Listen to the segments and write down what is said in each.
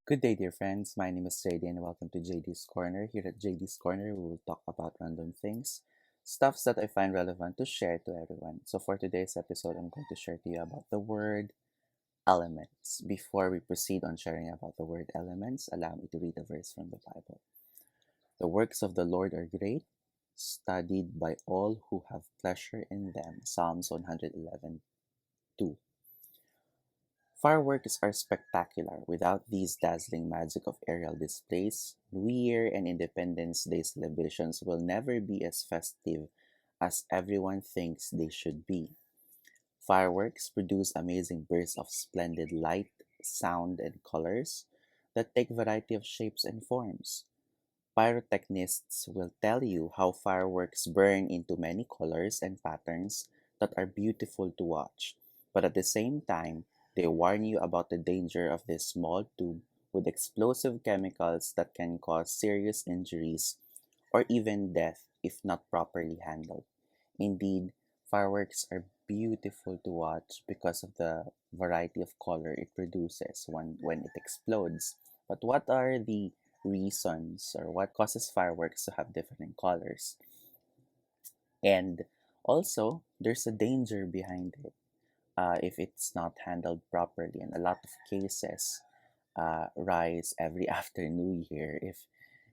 Good day, dear friends. My name is Jaydee, and welcome to Jaydee's Corner. Here at Jaydee's Corner, we will talk about random things, stuffs that I find relevant to share to everyone. So, for today's episode, I'm going to share to you about the word elements. Before we proceed on sharing about the word elements, allow me to read a verse from the Bible. The works of the Lord are great, studied by all who have pleasure in them. Psalms 111:2. Fireworks are spectacular. Without these dazzling magic of aerial displays, New Year and Independence Day celebrations will never be as festive as everyone thinks they should be. Fireworks produce amazing bursts of splendid light, sound, and colors that take variety of shapes and forms. Pyrotechnists will tell you how fireworks burn into many colors and patterns that are beautiful to watch, but at the same time, they warn you about the danger of this small tube with explosive chemicals that can cause serious injuries or even death if not properly handled. Indeed, fireworks are beautiful to watch because of the variety of color it produces when it explodes. But what are the reasons or what causes fireworks to have different colors? And also, there's a danger behind it if it's not handled properly. And a lot of cases rise every after New Year if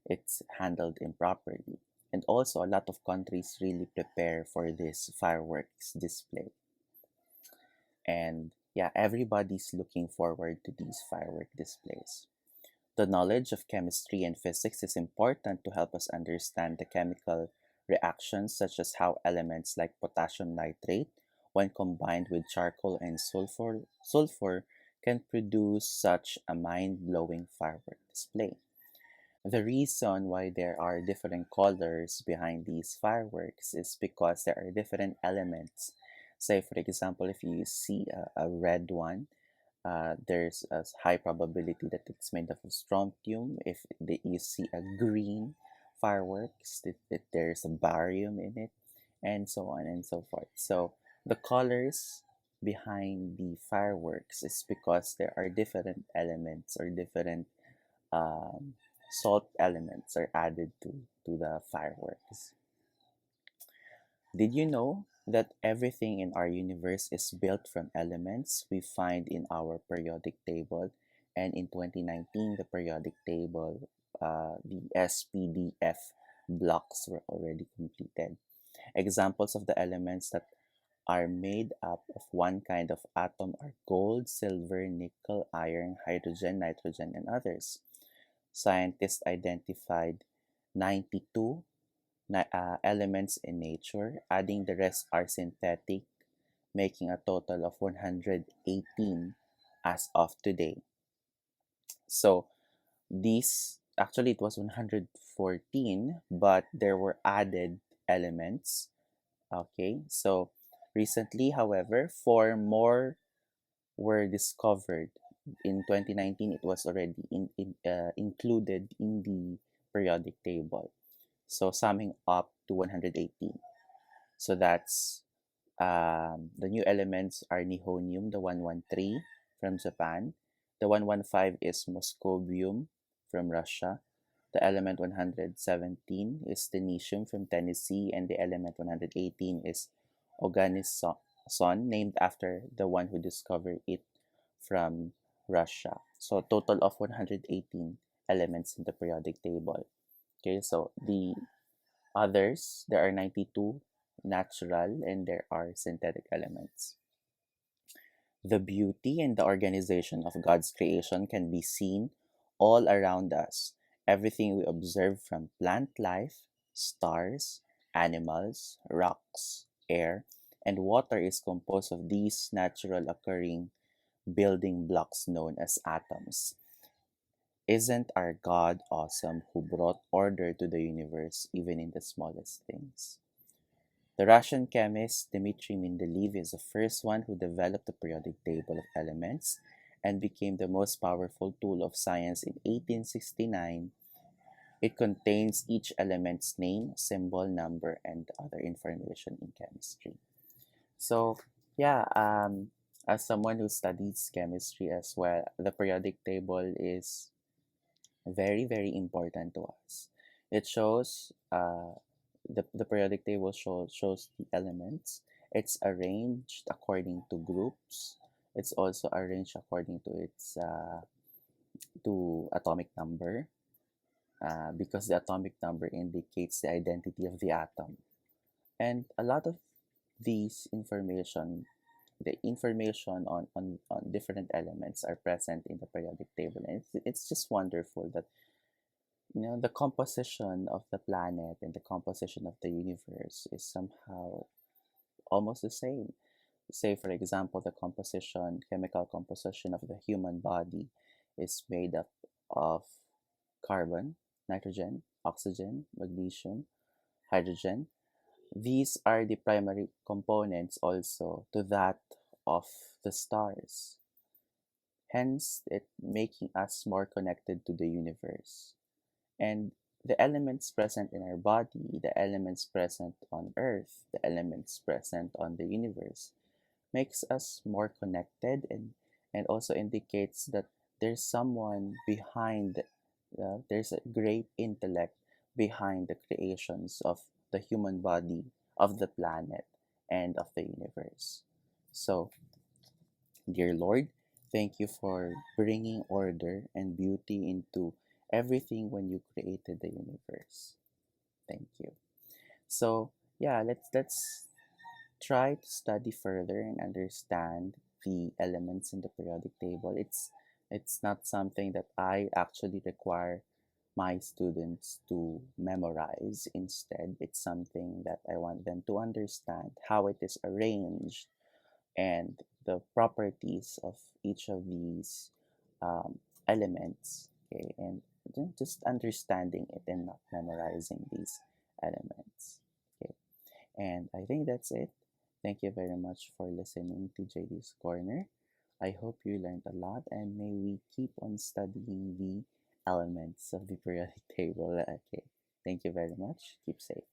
it's handled improperly. And also, a lot of countries really prepare for this fireworks display. And yeah, everybody's looking forward to these firework displays. The knowledge of chemistry and physics is important to help us understand the chemical reactions, such as how elements like potassium nitrate, when combined with charcoal and sulfur can produce such a mind blowing firework display. The reason why there are different colors behind these fireworks is because there are different elements. Say, for example, if you see a red one, there's a high probability that it's made of strontium. If you see a green fireworks, that there's a barium in it, and so on and so forth. So the colors behind the fireworks is because there are different elements or different um, salt elements are added to the fireworks. Did you know that everything in our universe is built from elements we find in our periodic table? And in 2019, the periodic table, the SPDF blocks were already completed. Examples of the elements that are made up of one kind of atom are gold, silver, nickel, iron, hydrogen, nitrogen, and others. Scientists identified 92 elements in nature, adding the rest are synthetic, making a total of 118 as of today. So these actually it was 114, but there were added elements. Okay, so recently, however, four more were discovered. In 2019, it was already included in the periodic table. So summing up to 118. So that's the new elements are nihonium, the 113 from Japan. The 115 is moscovium from Russia. The element 117 is technetium from Tennessee, and the element 118 is oganesson, named after the one who discovered it from Russia. So a total of 118 elements in the periodic table. Okay, so the others, there are 92 natural and there are synthetic elements. The beauty and the organization of God's creation can be seen all around us. Everything we observe from plant life, stars, animals, rocks, air, and water is composed of these natural occurring building blocks known as atoms. Isn't our God awesome who brought order to the universe even in the smallest things? The Russian chemist Dmitry Mendeleev is the first one who developed the periodic table of elements and became the most powerful tool of science in 1869. It contains each element's name, symbol, number, and other information in chemistry. So, yeah, As someone who studies chemistry as well, the periodic table is very, very important to us. It shows the periodic table shows the elements. It's arranged according to groups. It's also arranged according to its to atomic number, because the atomic number indicates the identity of the atom. And a lot of these information, the information on different elements are present in the periodic table. And it's just wonderful that, the composition of the planet and the composition of the universe is somehow almost the same. Say, for example, the chemical composition of the human body is made up of carbon, nitrogen, oxygen, magnesium, hydrogen. These are the primary components also to that of the stars. Hence, it making us more connected to the universe. And the elements present in our body, the elements present on Earth, the elements present on the universe, makes us more connected, and also indicates that there's someone behind, there's a great intellect behind the creations of the human body, of the planet, and of the universe. So, dear Lord, thank you for bringing order and beauty into everything when you created the universe. Thank you. So, yeah, let's try to study further and understand the elements in the periodic table. It's not something that I actually require my students to memorize. Instead, it's something that I want them to understand how it is arranged and the properties of each of these um, elements. Okay, and then just understanding it and not memorizing these elements. Okay, and I think that's it. Thank you very much for listening to Jaydee's Corner. I hope you learned a lot, and may we keep on studying the elements of the periodic table. Okay, thank you very much. Keep safe.